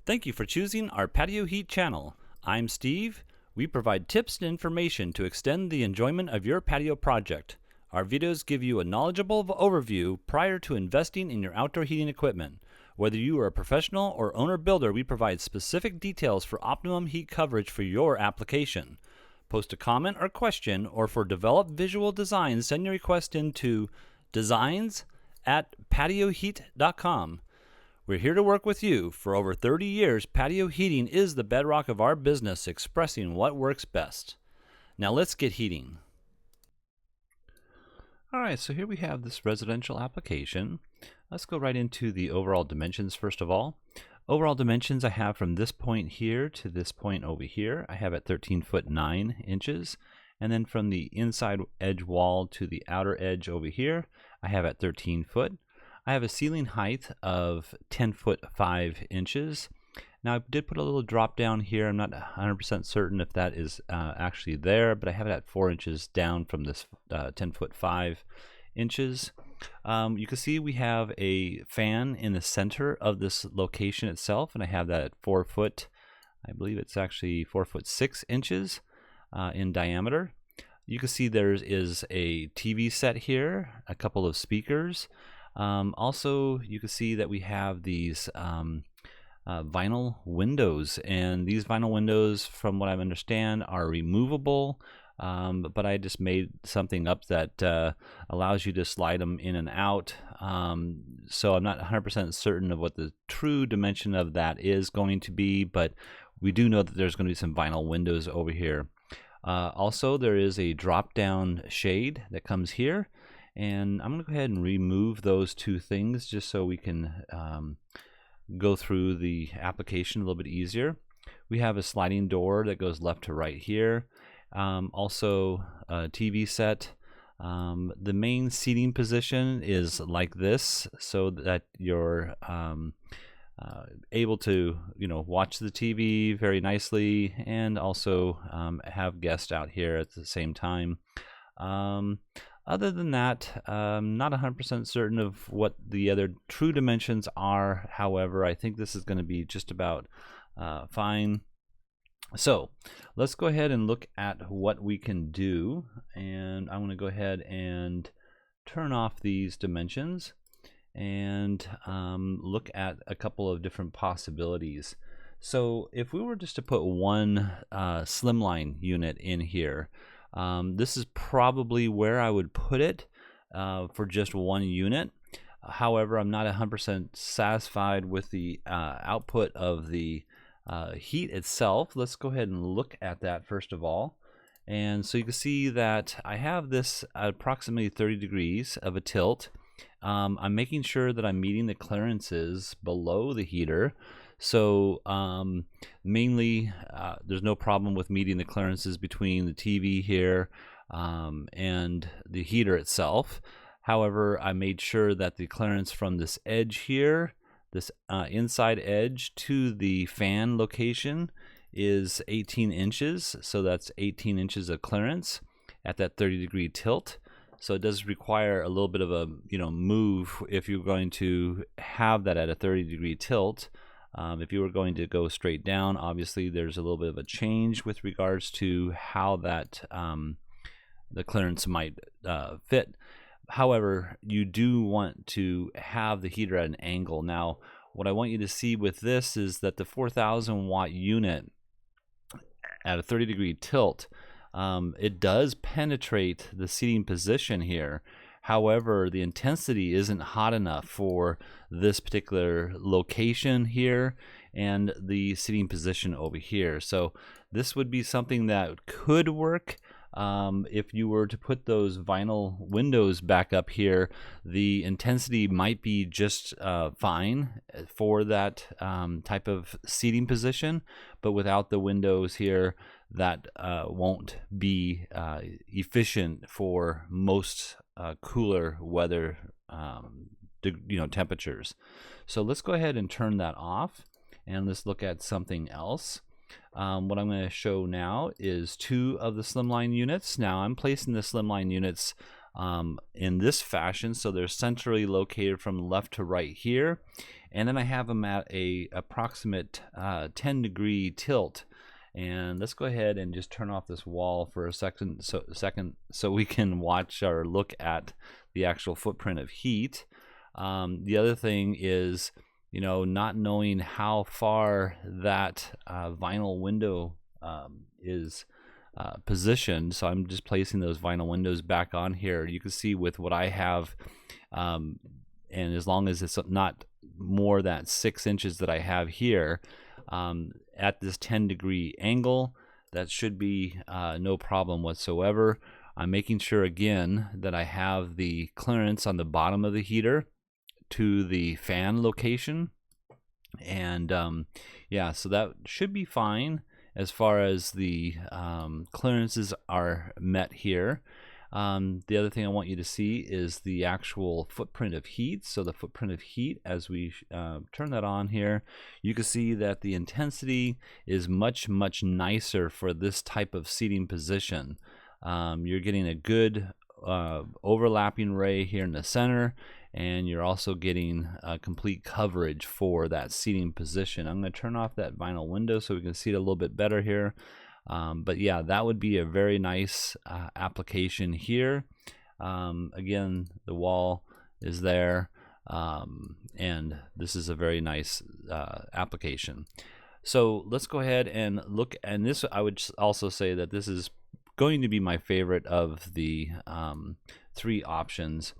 Thank you for choosing our Patio Heat channel. I'm Steve. We provide tips and information to extend the enjoyment of your patio project. Our videos give you a knowledgeable overview prior to investing in your outdoor heating equipment. Whether you are a professional or owner-builder, we provide specific details for optimum heat coverage for your application. Post a comment or question, or for developed visual designs, send your request into designs@patioheat.com. We're here to work with you. For over 30 years, patio heating is the bedrock of our business, expressing what works best. Now let's get heating. All right, so here we have this residential application. Let's go right into the overall dimensions first of all. Overall dimensions I have from this point here to this point over here. I have at 13 foot 9 inches. And then from the inside edge wall to the outer edge over here, I have at 13 foot. I have a ceiling height of 10 foot 5 inches. Now I did put a little drop down here. I'm not 100% certain if that is actually there, but I have it at 4 inches down from this 10 foot 5 inches. You can see we have a fan in the center of this location itself, and I have that at 4 foot, I believe it's actually 4 foot 6 inches in diameter. You can see there is a TV set here, a couple of speakers. Also, you can see that we have these vinyl windows, and these vinyl windows, from what I understand, are removable, but I just made something up that allows you to slide them in and out. So I'm not 100% certain of what the true dimension of that is going to be, but we do know that there's going to be some vinyl windows over here. Also, there is a drop-down shade that comes here. And I'm going to go ahead and remove those two things just so we can go through the application a little bit easier. We have a sliding door that goes left to right here. Also a TV set. The main seating position is like this, so that you're able to watch the TV very nicely, and also have guests out here at the same time. Other than that, not 100% certain of what the other true dimensions are. However, I think this is going to be just about fine. So let's go ahead and look at what we can do. And I'm going to go ahead and turn off these dimensions and look at a couple of different possibilities. So if we were just to put one slimline unit in here, this is probably where I would put it for just one unit. However, I'm not 100% satisfied with the output of the heat itself. Let's go ahead and look at that first of all. And so you can see that I have this at approximately 30 degrees of a tilt. I'm making sure that I'm meeting the clearances below the heater. So mainly there's no problem with meeting the clearances between the TV here and the heater itself. However, I made sure that the clearance from this edge here, this inside edge to the fan location, is 18 inches. So that's 18 inches of clearance at that 30-degree tilt. So it does require a little bit of a move if you're going to have that at a 30-degree tilt. If you were going to go straight down, obviously there's a little bit of a change with regards to how that the clearance might fit. However, you do want to have the heater at an angle. Now, what I want you to see with this is that the 4,000 watt unit at a 30-degree tilt, it does penetrate the seating position here. However, the intensity isn't hot enough for this particular location here and the seating position over here. So this would be something that could work. If you were to put those vinyl windows back up here, the intensity might be just fine for that type of seating position, but without the windows here, that won't be efficient for most cooler weather temperatures. So let's go ahead and turn that off, and let's look at something else. What I'm going to show now is two of the slimline units. Now I'm placing the slimline units in this fashion, so they're centrally located from left to right here, and then I have them at a approximate 10-degree tilt. And let's go ahead and just turn off this wall for a second so we can watch or look at the actual footprint of heat. The other thing is, not knowing how far that vinyl window is positioned. So I'm just placing those vinyl windows back on here. You can see with what I have, and as long as it's not more than 6 inches that I have here, at this 10-degree angle, that should be no problem whatsoever. I'm making sure again that I have the clearance on the bottom of the heater to the fan location, and yeah, so that should be fine as far as the clearances are met here. The other thing I want you to see is the actual footprint of heat. So the footprint of heat, as we turn that on here, you can see that the intensity is much nicer for this type of seating position. You're getting a good overlapping ray here in the center, and you're also getting complete coverage for that seating position. I'm going to turn off that vinyl window so we can see it a little bit better here. But yeah, that would be a very nice application here. Again, the wall is there, and this is a very nice application. So let's go ahead and look, and this, I would also say that this is going to be my favorite of the 3 options.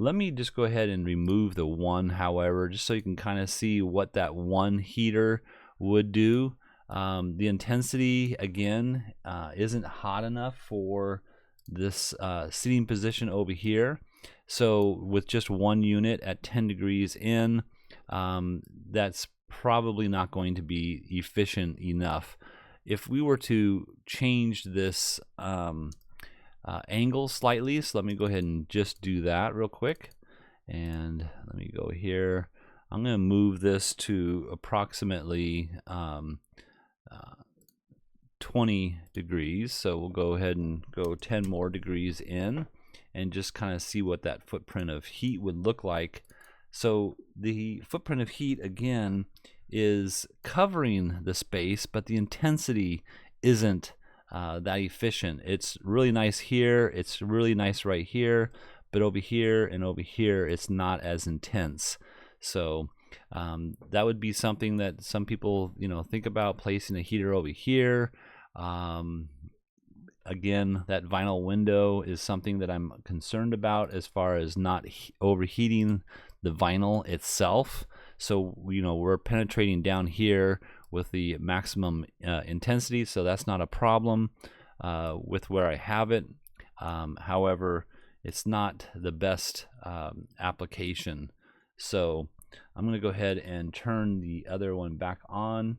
Let me just go ahead and remove the one, however, just so you can kind of see what that one heater would do. The intensity, again, isn't hot enough for this seating position over here. So with just one unit at 10 degrees in, that's probably not going to be efficient enough. If we were to change this angle slightly, so let me go ahead and just do that real quick. And let me go here. I'm going to move this to approximately 20 degrees. So we'll go ahead and go 10 more degrees in and just kind of see what that footprint of heat would look like. So the footprint of heat, again, is covering the space, but the intensity isn't that efficient. It's really nice here, it's really nice right here, but over here and over here it's not as intense. So that would be something that some people think about, placing a heater over here. Again, that vinyl window is something that I'm concerned about as far as not overheating the vinyl itself. So we're penetrating down here with the maximum intensity, so that's not a problem with where I have it. However, it's not the best application. So I'm going to go ahead and turn the other one back on.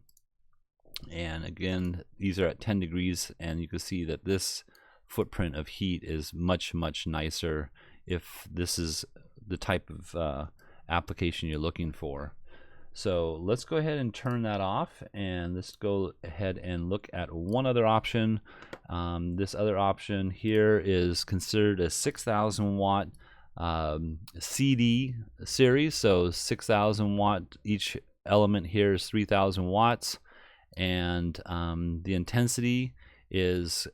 And again, these are at 10 degrees, and you can see that this footprint of heat is much nicer if this is the type of application you're looking for. So let's go ahead and turn that off, and let's go ahead and look at one other option. This other option here is considered a 6,000 watt CD series. So 6,000 watt, each element here is 3,000 watts, and the intensity is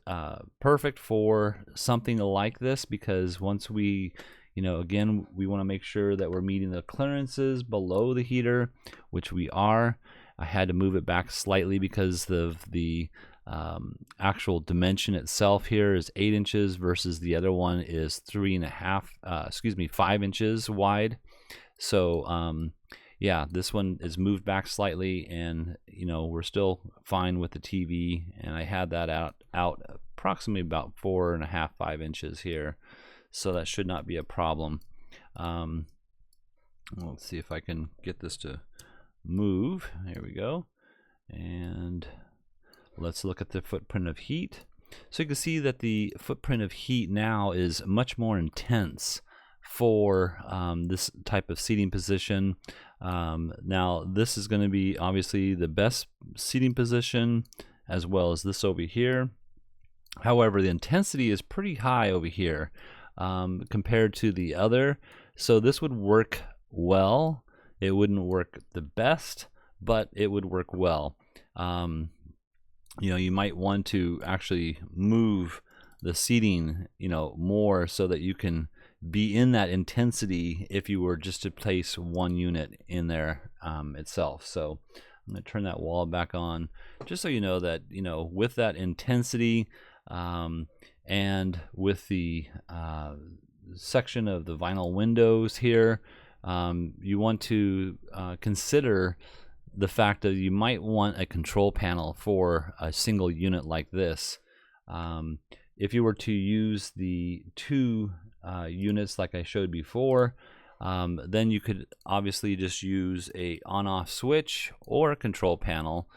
perfect for something like this, because once we again, we want to make sure that we're meeting the clearances below the heater, which we are. I had to move it back slightly because of the actual dimension itself here is 8 inches versus the other one is 5 inches wide. So yeah, this one is moved back slightly, and we're still fine with the TV, and I had that out approximately about 4.5, 5 inches here. So that should not be a problem. Let's see if I can get this to move. There we go. And let's look at the footprint of heat. So you can see that the footprint of heat now is much more intense for this type of seating position. Now this is going to be obviously the best seating position, as well as this over here. However, the intensity is pretty high over here. compared to the other. So this would work well. It wouldn't work the best, but it would work well. You know, you might want to actually move the seating, you know, more so that you can be in that intensity if you were just to place one unit in there itself. So I'm going to turn that wall back on just so you know that, you know, with that intensity and with the section of the vinyl windows here, you want to consider the fact that you might want a control panel for a single unit like this. If you were to use the two units like I showed before, then you could obviously just use a on-off switch or a control panel.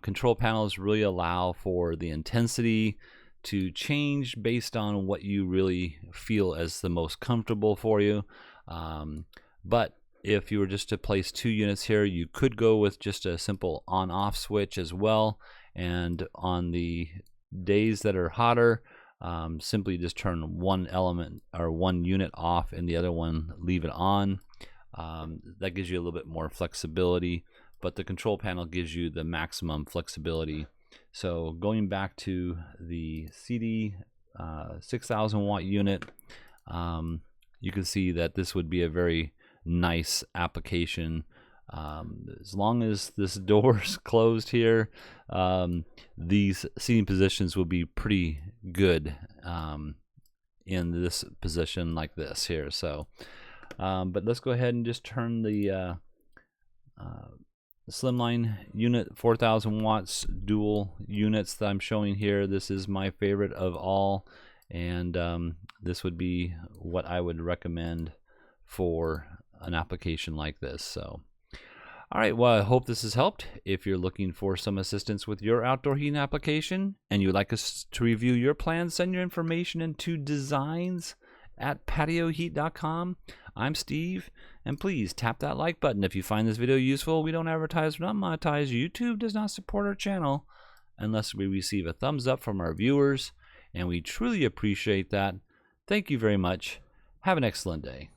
Control panels really allow for the intensity to change based on what you really feel as the most comfortable for you. But if you were just to place two units here, you could go with just a simple on-off switch as well. And on the days that are hotter, simply just turn one element or one unit off and the other one leave it on. That gives you a little bit more flexibility, but the control panel gives you the maximum flexibility. So going back to the CD 6,000 watt unit, you can see that this would be a very nice application. As long as this door is closed here, these seating positions will be pretty good in this position like this here. So but let's go ahead and just turn the slimline unit, 4,000 watts dual units that I'm showing here. This is my favorite of all, and this would be what I would recommend for an application like this. So all right, well, I hope this has helped. If you're looking for some assistance with your outdoor heating application and you'd like us to review your plans, send your information into designs@patioheat.com. I'm Steve, and please tap that like button if you find this video useful. We don't advertise, we're not monetized. YouTube does not support our channel unless we receive a thumbs up from our viewers, and we truly appreciate that. Thank you very much. Have an excellent day.